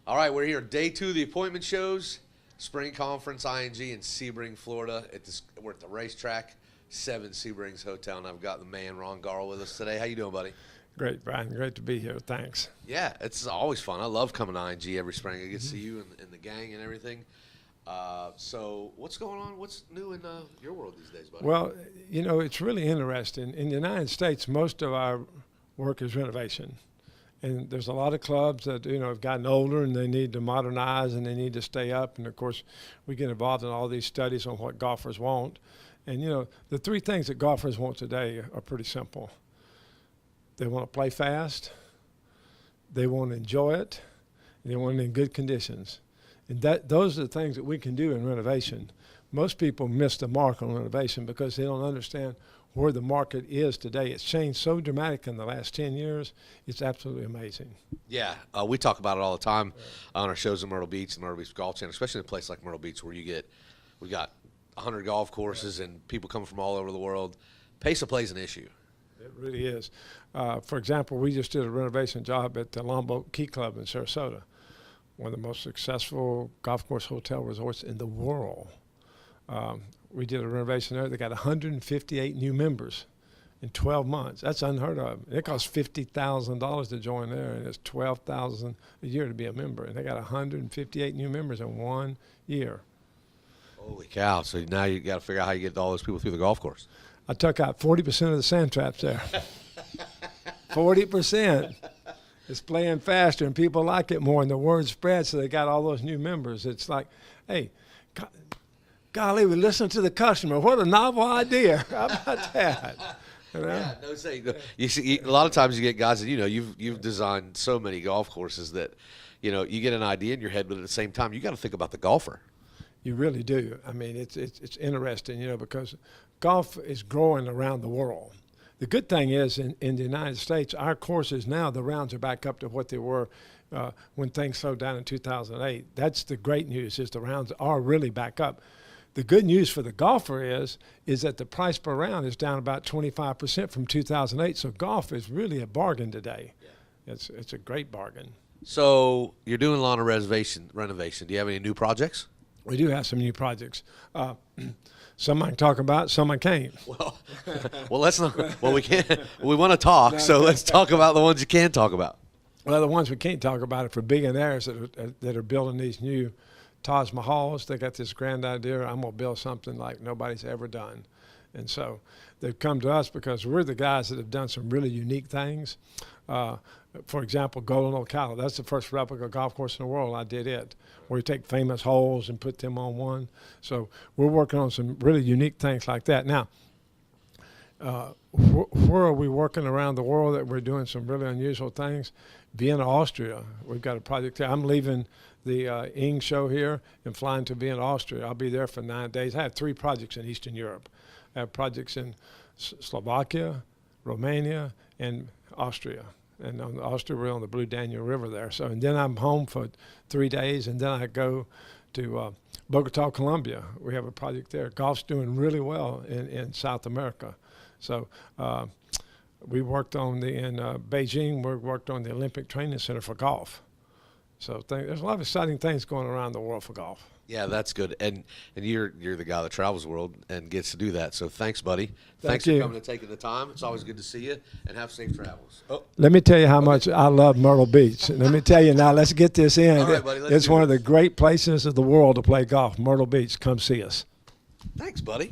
All right, we're here. Day 2 of the appointment shows. Spring Conference, ING in Sebring, Florida. We're at the racetrack, 7 Sebrings Hotel, and I've got the man, Ron Garl, with us today. How you doing, buddy? Great, Brian. Great to be here. Thanks. Yeah, it's always fun. I love coming to ING every spring. I get to see you and the gang and everything. So what's going on? What's new in your world these days, buddy? Well, you know, it's really interesting. In the United States, most of our work is renovation. And there's a lot of clubs that, you know, have gotten older and they need to modernize and they need to stay up. And, of course, we get involved in all these studies on what golfers want. And, you know, the 3 things that golfers want today are pretty simple. They want to play fast, they want to enjoy it, and they want it in good conditions. And those are the things that we can do in renovation. Most people miss the mark on renovation because they don't understand where the market is today. It's changed so dramatic in the last 10 years. It's absolutely amazing. Yeah, we talk about it all the time on our shows in Myrtle Beach and Myrtle Beach Golf Channel, especially in a place like Myrtle Beach where we got 100 golf courses and people coming from all over the world. Pace of play is an issue. It really is. For example, we just did a renovation job at the Longboat Key Club in Sarasota, one of the most successful golf course hotel resorts in the world. We did a renovation there. They got 158 new members in 12 months. That's unheard of. It costs $50,000 to join there, and it's $12,000 a year to be a member. And they got 158 new members in 1 year. Holy cow. So now you got to figure out how you get all those people through the golf course. I took out 40% of the sand traps there. 40%. It's playing faster, and people like it more, and the word spreads, so they got all those new members. It's like, hey, golly, we listen to the customer. What a novel idea. How about that? You know? Yeah, no say. You see, a lot of times you get guys that, you know, you've designed so many golf courses that, you know, you get an idea in your head, but at the same time, you got to think about the golfer. You really do. I mean, it's interesting, you know, because golf is growing around the world. The good thing is in the United States, our courses now, the rounds are back up to what they were when things slowed down in 2008. That's the great news, is the rounds are really back up. The good news for the golfer is that the price per round is down about 25% from 2008. So golf is really a bargain today. Yeah. It's a great bargain. So you're doing lawn renovation. Do you have any new projects? We do have some new projects. Some I can talk about, some I can't. Well, let's not. Well, we can't. We want to talk, so let's talk about the ones you can talk about. Well, the ones we can't talk about are for billionaires that are building these new Taj Mahals. They got this grand idea. I'm gonna build something like nobody's ever done, and so they've come to us because we're the guys that have done some really unique things. For example, Golden Ocala. That's the first replica golf course in the world. I did it, where you take famous holes and put them on one. So we're working on some really unique things like that. Now, where are we working around the world that we're doing some really unusual things? Vienna, Austria. We've got a project there. I'm leaving the Ing show here and flying to Vienna, Austria. I'll be there for 9 days. I have 3 projects in Eastern Europe. I have projects in Slovakia, Romania, and Austria. And on Austria, we're on the Blue Danube River there. So, and then I'm home for 3 days, and then I go to Bogota, Colombia. We have a project there. Golf's doing really well in South America. So we worked on in Beijing, we worked on the Olympic Training Center for golf. So there's a lot of exciting things going around the world for golf. Yeah, that's good. And you're the guy that travels the world and gets to do that. So thanks, buddy. Thanks for coming and taking the time. It's always good to see you, and have safe travels. Oh. Let me tell you how much I love Myrtle Beach. Let me tell you now, let's get this in. All right, buddy, it's one of the great places of the world to play golf. Myrtle Beach, come see us. Thanks, buddy.